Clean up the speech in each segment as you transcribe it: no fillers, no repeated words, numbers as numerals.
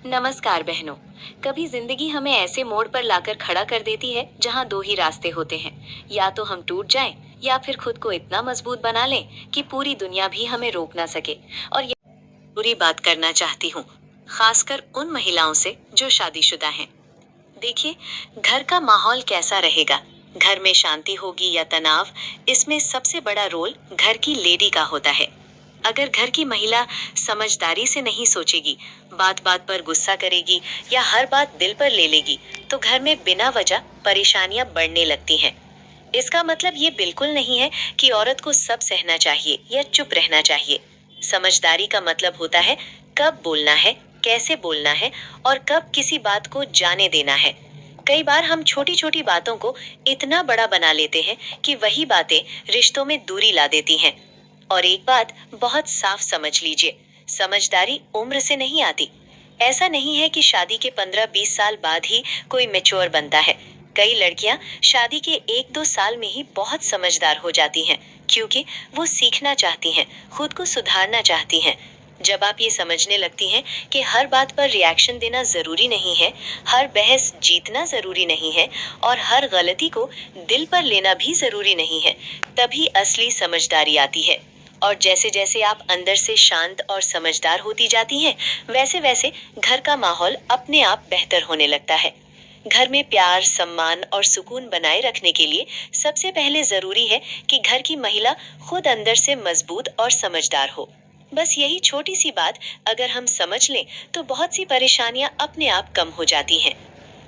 नमस्कार बहनों। कभी जिंदगी हमें ऐसे मोड़ पर लाकर खड़ा कर देती है जहां दो ही रास्ते होते हैं। या तो हम टूट जाएं या फिर खुद को इतना मजबूत बना लें कि पूरी दुनिया भी हमें रोक ना सके। और ये पूरी बात करना चाहती हूँ, खासकर उन महिलाओं से जो शादीशुदा हैं। देखिए, घर का माहौल कैसा रहेगा, घर में शांति होगी या तनाव, इसमें सबसे बड़ा रोल घर की लेडी का होता है। अगर घर की महिला समझदारी से नहीं सोचेगी, बात बात पर गुस्सा करेगी या हर बात दिल पर ले लेगी, तो घर में बिना वजह परेशानियां बढ़ने लगती हैं। इसका मतलब ये बिल्कुल नहीं है कि औरत को सब सहना चाहिए या चुप रहना चाहिए। समझदारी का मतलब होता है कब बोलना है, कैसे बोलना है और कब किसी बात को जाने देना है। कई बार हम छोटी छोटी बातों को इतना बड़ा बना लेते हैं कि वही बातें रिश्तों में दूरी ला देती हैं। और एक बात बहुत साफ समझ लीजिए, समझदारी उम्र से नहीं आती। ऐसा नहीं है कि शादी के 15-20 साल बाद ही कोई मैच्योर बनता है। कई लड़कियां शादी के 1-2 साल में ही बहुत समझदार हो जाती हैं, क्योंकि वो सीखना चाहती हैं, खुद को सुधारना चाहती हैं। जब आप ये समझने लगती हैं कि हर बात पर रिएक्शन देना जरूरी नहीं है, हर बहस जीतना जरूरी नहीं है और हर गलती को दिल पर लेना भी जरूरी नहीं है, तभी असली समझदारी आती है। और जैसे जैसे आप अंदर से शांत और समझदार होती जाती हैं, वैसे वैसे घर का माहौल अपने आप बेहतर होने लगता है। घर में प्यार, सम्मान और सुकून बनाए रखने के लिए सबसे पहले जरूरी है कि घर की महिला खुद अंदर से मजबूत और समझदार हो। बस यही छोटी सी बात अगर हम समझ लें तो बहुत सी परेशानियां अपने आप कम हो जाती हैं।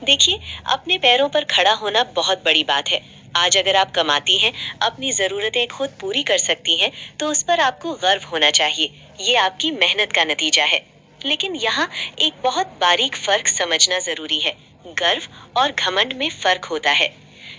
देखिए, अपने पैरों पर खड़ा होना बहुत बड़ी बात है। आज अगर आप कमाती हैं, अपनी जरूरतें खुद पूरी कर सकती हैं, तो उस पर आपको गर्व होना चाहिए। ये आपकी मेहनत का नतीजा है। लेकिन यहाँ एक बहुत बारीक फर्क समझना जरूरी है। गर्व और घमंड में फर्क होता है।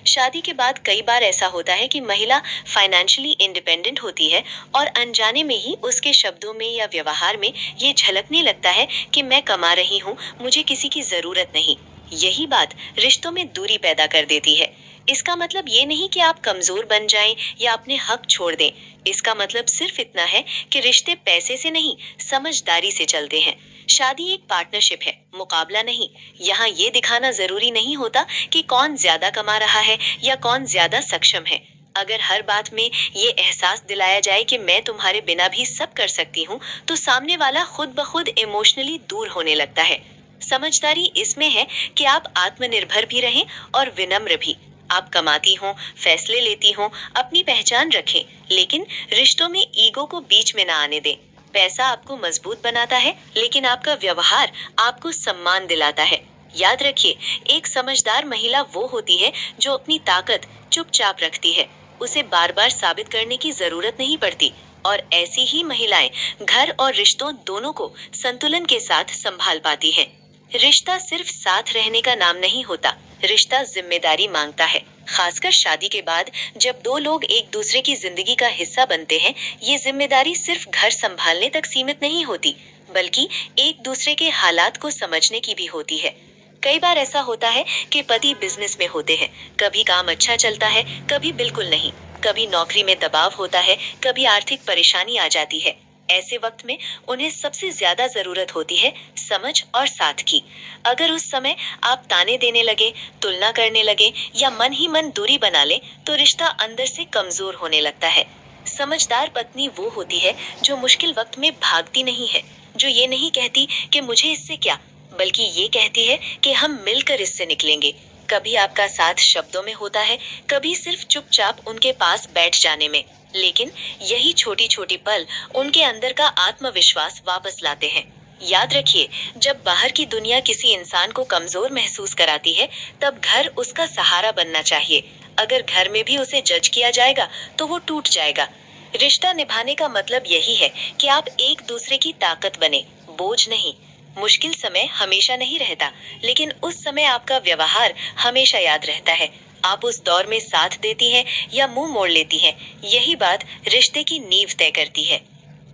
शादी के बाद कई बार ऐसा होता है कि महिला फाइनेंशियली इंडिपेंडेंट होती है और अनजाने में ही उसके शब्दों में या व्यवहार में ये झलकने लगता है कि मैं कमा रही हूँ, मुझे किसी की जरूरत नहीं। यही बात रिश्तों में दूरी पैदा कर देती है। इसका मतलब ये नहीं कि आप कमजोर बन जाएं या अपने हक छोड़ दें। इसका मतलब सिर्फ इतना है कि रिश्ते पैसे से नहीं, समझदारी से चलते हैं। शादी एक पार्टनरशिप है, मुकाबला नहीं। यहाँ ये दिखाना जरूरी नहीं होता कि कौन ज्यादा कमा रहा है या कौन ज्यादा सक्षम है। अगर हर बात में ये एहसास दिलाया जाए कि मैं तुम्हारे बिना भी सब कर सकती हूँ, तो सामने वाला खुद ब खुद इमोशनली दूर होने लगता है। समझदारी इसमें है कि आप आत्मनिर्भर भी रहें और विनम्र भी। आप कमाती हो, फैसले लेती हो, अपनी पहचान रखें, लेकिन रिश्तों में ईगो को बीच में ना आने दें। पैसा आपको मजबूत बनाता है, लेकिन आपका व्यवहार आपको सम्मान दिलाता है। याद रखिए, एक समझदार महिला वो होती है जो अपनी ताकत चुपचाप रखती है। उसे बार बार साबित करने की जरूरत नहीं पड़ती। और ऐसी ही महिलाएं घर और रिश्तों दोनों को संतुलन के साथ संभाल पाती हैं। रिश्ता सिर्फ साथ रहने का नाम नहीं होता, रिश्ता जिम्मेदारी मांगता है। खासकर शादी के बाद जब दो लोग एक दूसरे की जिंदगी का हिस्सा बनते हैं, ये जिम्मेदारी सिर्फ घर संभालने तक सीमित नहीं होती, बल्कि एक दूसरे के हालात को समझने की भी होती है। कई बार ऐसा होता है कि पति बिजनेस में होते हैं, कभी काम अच्छा चलता है, कभी बिल्कुल नहीं। कभी नौकरी में दबाव होता है, कभी आर्थिक परेशानी आ जाती है। ऐसे वक्त में उन्हें सबसे ज्यादा जरूरत होती है समझ और साथ की। अगर उस समय आप ताने देने लगे, तुलना करने लगे या मन ही मन दूरी बना ले, तो रिश्ता अंदर से कमजोर होने लगता है। समझदार पत्नी वो होती है जो मुश्किल वक्त में भागती नहीं है, जो ये नहीं कहती कि मुझे इससे क्या, बल्कि ये कहती है कि हम मिलकर इससे निकलेंगे। कभी आपका साथ शब्दों में होता है, कभी सिर्फ चुपचाप उनके पास बैठ जाने में। लेकिन यही छोटी छोटी पल उनके अंदर का आत्मविश्वास वापस लाते हैं। याद रखिए, जब बाहर की दुनिया किसी इंसान को कमजोर महसूस कराती है, तब घर उसका सहारा बनना चाहिए। अगर घर में भी उसे जज किया जाएगा, तो वो टूट जाएगा। रिश्ता निभाने का मतलब यही है कि आप एक दूसरे की ताकत बने, बोझ नहीं। मुश्किल समय हमेशा नहीं रहता, लेकिन उस समय आपका व्यवहार हमेशा याद रहता है। आप उस दौर में साथ देती हैं या मुंह मोड़ लेती हैं, यही बात रिश्ते की नींव तय करती है।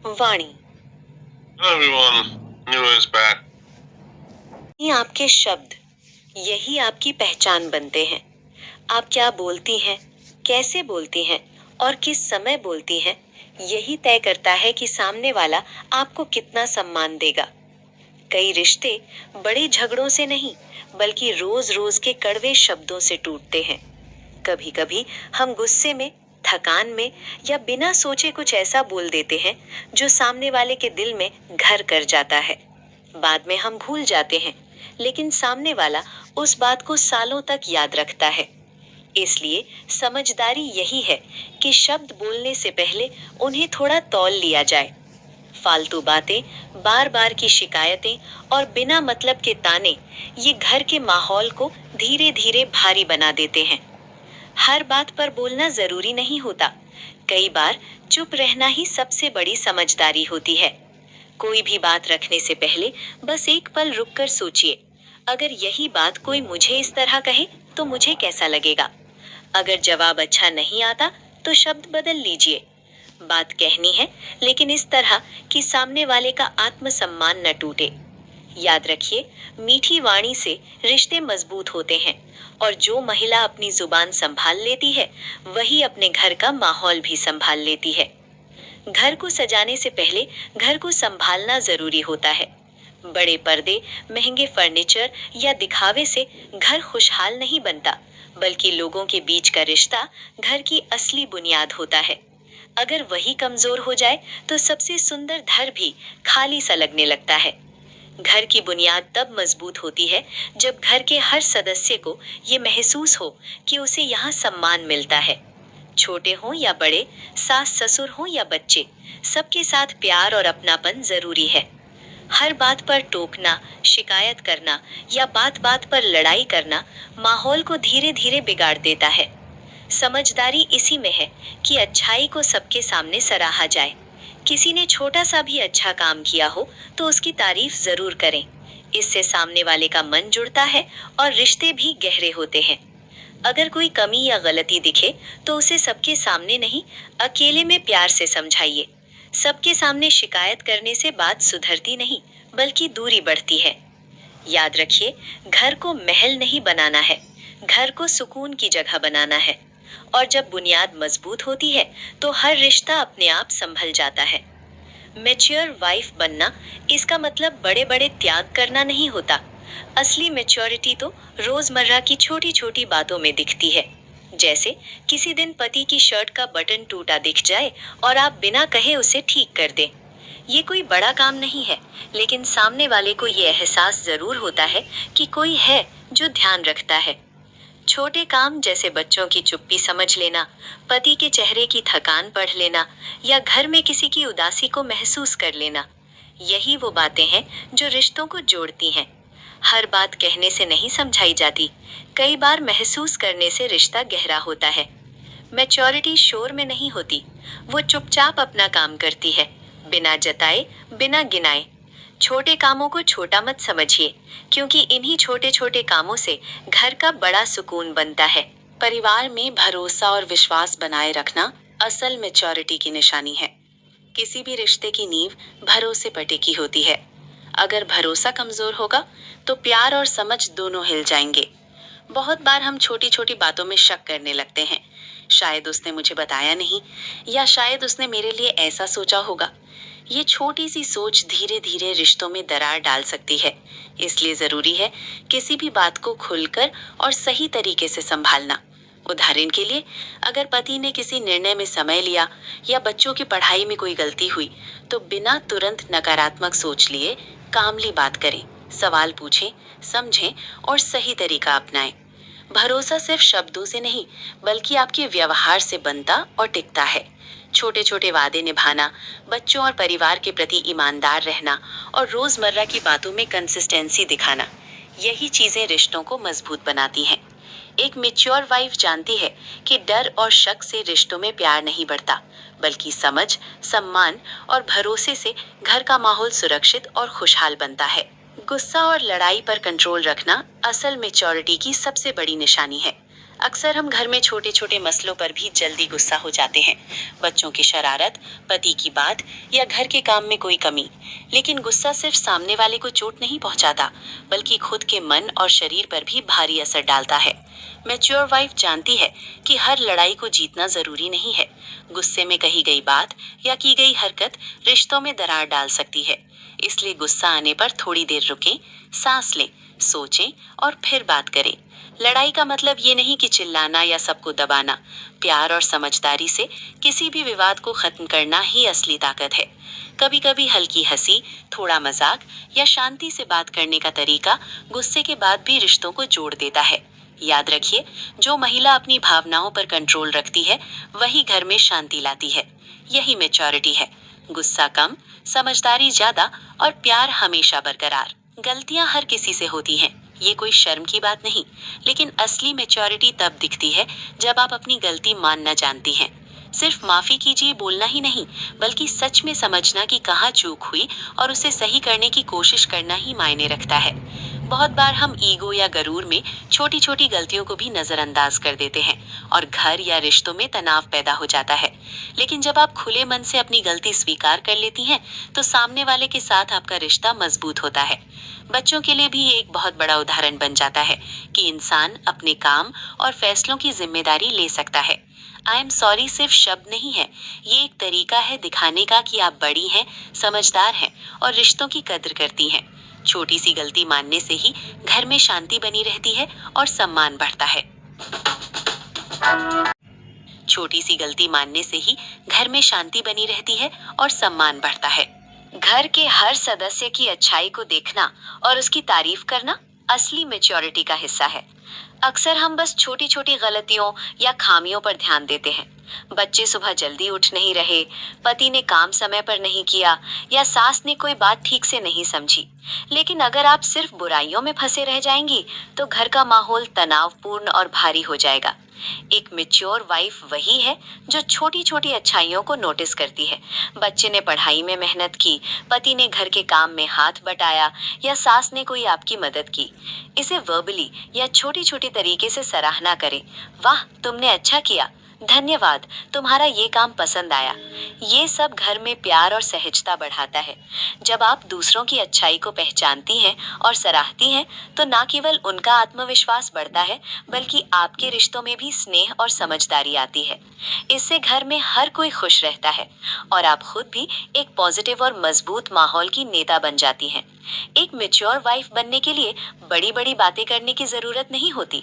वाणी। Hello everyone, Nero is back. ये आपके शब्द, यही आपकी पहचान बनते हैं। आप क्या बोलती हैं, कैसे बोलती हैं और किस समय बोलती हैं, यही तय करता है कि सामने वाला आपको कितना सम्मान देगा। कई रिश्ते बड़े झगड़ों से नहीं, बल्कि रोज रोज के कड़वे शब्दों से टूटते हैं। कभी कभी हम गुस्से में, थकान में या बिना सोचे कुछ ऐसा बोल देते हैं जो सामने वाले के दिल में घर कर जाता है। बाद में हम भूल जाते हैं, लेकिन सामने वाला उस बात को सालों तक याद रखता है। इसलिए समझदारी यही है कि शब्द बोलने से पहले उन्हें थोड़ा तौल लिया जाए। फालतू बातें, बार बार की शिकायतें और बिना मतलब के ताने ये घर के माहौल को धीरे धीरे भारी बना देते हैं। हर बात पर बोलना जरूरी नहीं होता। कई बार चुप रहना ही सबसे बड़ी समझदारी होती है। कोई भी बात रखने से पहले बस एक पल रुककर सोचिए, अगर यही बात कोई मुझे इस तरह कहे तो मुझे कैसा लगेगा। अगर जवाब अच्छा नहीं आता तो शब्द बदल लीजिए। बात कहनी है, लेकिन इस तरह कि सामने वाले का आत्मसम्मान न टूटे। याद रखिए, मीठी वाणी से रिश्ते मजबूत होते हैं और जो महिला अपनी जुबान संभाल लेती है, वही अपने घर का माहौल भी संभाल लेती है। घर को सजाने से पहले घर को संभालना जरूरी होता है। बड़े पर्दे, महंगे फर्नीचर या दिखावे से घर खुशहाल नहीं बनता, बल्कि लोगों के बीच का रिश्ता घर की असली बुनियाद होता है। अगर वही कमजोर हो जाए तो सबसे सुंदर घर भी खाली सा लगने लगता है। घर की बुनियाद तब मजबूत होती है जब घर के हर सदस्य को ये महसूस हो कि उसे यहाँ सम्मान मिलता है। छोटे हों या बड़े, सास ससुर हों या बच्चे, सबके साथ प्यार और अपनापन जरूरी है। हर बात पर टोकना, शिकायत करना या बात बात पर लड़ाई करना माहौल को धीरे धीरे बिगाड़ देता है। समझदारी इसी में है कि अच्छाई को सबके सामने सराहा जाए। किसी ने छोटा सा भी अच्छा काम किया हो तो उसकी तारीफ जरूर करें। इससे सामने वाले का मन जुड़ता है और रिश्ते भी गहरे होते हैं। अगर कोई कमी या गलती दिखे तो उसे सबके सामने नहीं, अकेले में प्यार से समझाइए। सबके सामने शिकायत करने से बात सुधरती नहीं, बल्कि दूरी बढ़ती है। याद रखिए, घर को महल नहीं बनाना है, घर को सुकून की जगह बनाना है। और जब बुनियाद मजबूत होती है तो हर रिश्ता अपने आप संभल जाता है। मैच्योर वाइफ बनना, इसका मतलब बड़े बड़े त्याग करना नहीं होता। असली मैच्योरिटी तो रोजमर्रा की छोटी छोटी बातों में दिखती है। जैसे किसी दिन पति की शर्ट का बटन टूटा दिख जाए और आप बिना कहे उसे ठीक कर दें। ये कोई बड़ा काम नहीं है, लेकिन सामने वाले को ये एहसास जरूर होता है कि कोई है जो ध्यान रखता है। छोटे काम जैसे बच्चों की चुप्पी समझ लेना, पति के चेहरे की थकान पढ़ लेना या घर में किसी की उदासी को महसूस कर लेना, यही वो बातें हैं जो रिश्तों को जोड़ती हैं। हर बात कहने से नहीं समझाई जाती, कई बार महसूस करने से रिश्ता गहरा होता है। मैच्योरिटी शोर में नहीं होती, वो चुपचाप अपना काम करती है, बिना जताए, बिना गिनाए। छोटे कामों को छोटा मत समझिए, क्योंकि इन्हीं छोटे छोटे कामों से घर का बड़ा सुकून बनता है। परिवार में भरोसा और विश्वास बनाए रखना असल मैच्योरिटी की निशानी है। किसी भी रिश्ते की नींव भरोसे पर टिकी होती है। अगर भरोसा कमजोर होगा तो प्यार और समझ दोनों हिल जाएंगे। बहुत बार हम छोटी छोटी बातों में शक करने लगते हैं। शायद उसने मुझे बताया नहीं, या शायद उसने मेरे लिए ऐसा सोचा होगा। ये छोटी सी सोच धीरे धीरे रिश्तों में दरार डाल सकती है। इसलिए जरूरी है किसी भी बात को खुलकर और सही तरीके से संभालना। उदाहरण के लिए, अगर पति ने किसी निर्णय में समय लिया या बच्चों की पढ़ाई में कोई गलती हुई, तो बिना तुरंत नकारात्मक सोच लिए कामली बात करें, सवाल पूछें, समझें और सही तरीका अपनाएं। भरोसा सिर्फ शब्दों से नहीं, बल्कि आपके व्यवहार से बनता और टिकता है। छोटे छोटे वादे निभाना, बच्चों और परिवार के प्रति ईमानदार रहना और रोजमर्रा की बातों में कंसिस्टेंसी दिखाना, यही चीजें रिश्तों को मजबूत बनाती हैं। एक मैच्योर वाइफ जानती है कि डर और शक से रिश्तों में प्यार नहीं बढ़ता, बल्कि समझ, सम्मान और भरोसे से घर का माहौल सुरक्षित और खुशहाल बनता है। गुस्सा और लड़ाई पर कंट्रोल रखना असल मैच्योरिटी की सबसे बड़ी निशानी है। अक्सर हम घर में छोटे छोटे मसलों पर भी जल्दी गुस्सा हो जाते हैं। बच्चों की शरारत, पति की बात या घर के काम में कोई कमी। लेकिन गुस्सा सिर्फ सामने वाले को चोट नहीं पहुंचाता, बल्कि खुद के मन और शरीर पर भी भारी असर डालता है। मैच्योर वाइफ जानती है कि हर लड़ाई को जीतना जरूरी नहीं है। गुस्से में कही गई बात या की गई हरकत रिश्तों में दरार डाल सकती है। इसलिए गुस्सा आने पर थोड़ी देर रुकें, सांस लें, सोचें और फिर बात करें। लड़ाई का मतलब ये नहीं कि चिल्लाना या सबको दबाना। प्यार और समझदारी से किसी भी विवाद को खत्म करना ही असली ताकत है। कभी कभी हल्की हंसी, थोड़ा मजाक या शांति से बात करने का तरीका गुस्से के बाद भी रिश्तों को जोड़ देता है। याद रखिए, जो महिला अपनी भावनाओं पर कंट्रोल रखती है वही घर में शांति लाती है। यही मैच्योरिटी है। गुस्सा कम, समझदारी ज्यादा और प्यार हमेशा बरकरार। गलतियां हर किसी से होती हैं, ये कोई शर्म की बात नहीं, लेकिन असली मैच्योरिटी तब दिखती है जब आप अपनी गलती मानना जानती हैं। सिर्फ माफी कीजिए बोलना ही नहीं, बल्कि सच में समझना कि कहाँ चूक हुई और उसे सही करने की कोशिश करना ही मायने रखता है। बहुत बार हम ईगो या गरूर में छोटी छोटी गलतियों को भी नजरअंदाज कर देते हैं और घर या रिश्तों में तनाव पैदा हो जाता है। लेकिन जब आप खुले मन से अपनी गलती स्वीकार कर लेती हैं, तो सामने वाले के साथ आपका रिश्ता मजबूत होता है। बच्चों के लिए भी ये एक बहुत बड़ा उदाहरण बन जाता है कि इंसान अपने काम और फैसलों की जिम्मेदारी ले सकता है। आई एम सॉरी सिर्फ शब्द नहीं है, ये एक तरीका है दिखाने का कि आप बड़ी हैं, समझदार हैं और रिश्तों की कद्र करती हैं। छोटी सी गलती मानने से ही घर में शांति बनी रहती है और सम्मान बढ़ता है। छोटी सी गलती मानने से ही घर में शांति बनी रहती है और सम्मान बढ़ता है। घर के हर सदस्य की अच्छाई को देखना और उसकी तारीफ करना असली मैच्योरिटी का हिस्सा है। अक्सर हम बस छोटी छोटी गलतियों या खामियों पर ध्यान देते हैं। बच्चे सुबह जल्दी उठ नहीं रहे, पति ने काम समय पर नहीं किया या सास ने कोई बात ठीक से नहीं समझी। लेकिन अगर आप सिर्फ बुराइयों में फंसे रह जाएंगी तो घर का माहौल तनावपूर्ण और भारी हो जाएगा। एक मैच्योर वाइफ वही है जो छोटी छोटी अच्छाइयों को नोटिस करती है। बच्चे ने पढ़ाई में मेहनत की, पति ने घर के काम में हाथ बटाया या सास ने कोई आपकी मदद की। इसे वर्बली या छोटी छोटी तरीके से सराहना करें। वाह, तुमने अच्छा किया, धन्यवाद, तुम्हारा ये काम पसंद आया। ये सब घर में प्यार और सहजता बढ़ाता है। जब आप दूसरों की अच्छाई को पहचानती हैं और सराहती हैं, तो न केवल उनका आत्मविश्वास बढ़ता है, बल्कि आपके रिश्तों में भी स्नेह और समझदारी आती है। इससे घर में हर कोई खुश रहता है और आप खुद भी एक पॉजिटिव और मजबूत माहौल की नेता बन जाती हैं। एक मैच्योर वाइफ बनने के लिए बड़ी बड़ी बातें करने की जरूरत नहीं होती।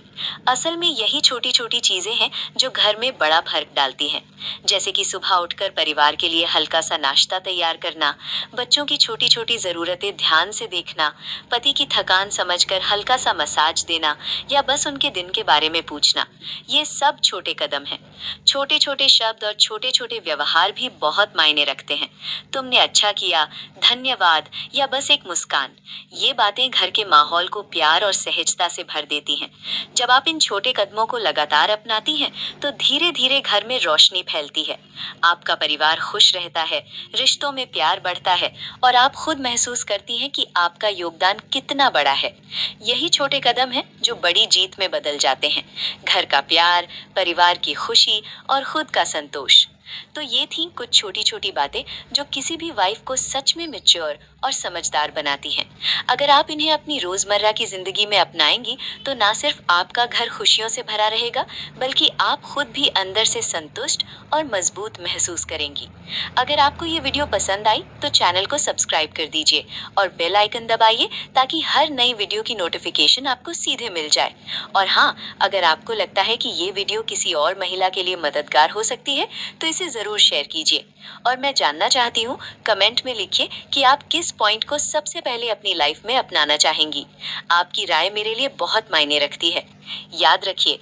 असल में यही छोटी छोटी चीजें हैं जो घर में बड़ा फर्क डालती हैं। जैसे कि सुबह उठकर परिवार के लिए हल्का सा नाश्ता तैयार करना, बच्चों की छोटी छोटी जरूरतें ध्यान से देखना, पति की थकान समझकर हल्का सा मसाज देना या बस उनके दिन के बारे में पूछना। ये सब छोटे कदम हैं। छोटे छोटे शब्द और छोटे छोटे व्यवहार भी बहुत मायने रखते हैं। तुमने अच्छा किया, धन्यवाद या बस एक मुस्कान, ये बातें घर के माहौल को प्यार और सहजता से भर देती हैं। जब आप इन छोटे कदमों को लगातार अपनाती हैं, तो धीरे धीरे घर में रोशनी फैलती है। आपका परिवार खुश रहता है, रिश्तों में प्यार बढ़ता है और आप खुद महसूस करती हैं कि आपका योगदान कितना बड़ा है। यही छोटे कदम हैं जो बड़ी जीत में बदल जाते हैं। घर का प्यार, परिवार की खुशी और खुद का संतोष। तो ये थी कुछ छोटी छोटी बातें जो किसी भी वाइफ को सच में मैच्योर और समझदार बनाती हैं। अगर आप इन्हें अपनी रोजमर्रा की जिंदगी में अपनाएंगी, तो ना सिर्फ आपका घर खुशियों से भरा रहेगा, बल्कि आप खुद भी अंदर से संतुष्ट और मजबूत महसूस करेंगी। अगर आपको ये वीडियो पसंद आई तो चैनल को सब्सक्राइब कर दीजिए और बेल आइकन दबाइए ताकि हर नई वीडियो की नोटिफिकेशन आपको सीधे मिल जाए। और हाँ, अगर आपको लगता है कि ये वीडियो किसी और महिला के लिए मददगार हो सकती है, तो इसे ज़रूर शेयर कीजिए। और मैं जानना चाहती हूँ, कमेंट में लिखिए कि आप किस पॉइंट को सबसे पहले अपनी लाइफ में अपनाना चाहेंगी। आपकी राय मेरे लिए बहुत मायने रखती है। याद रखिए,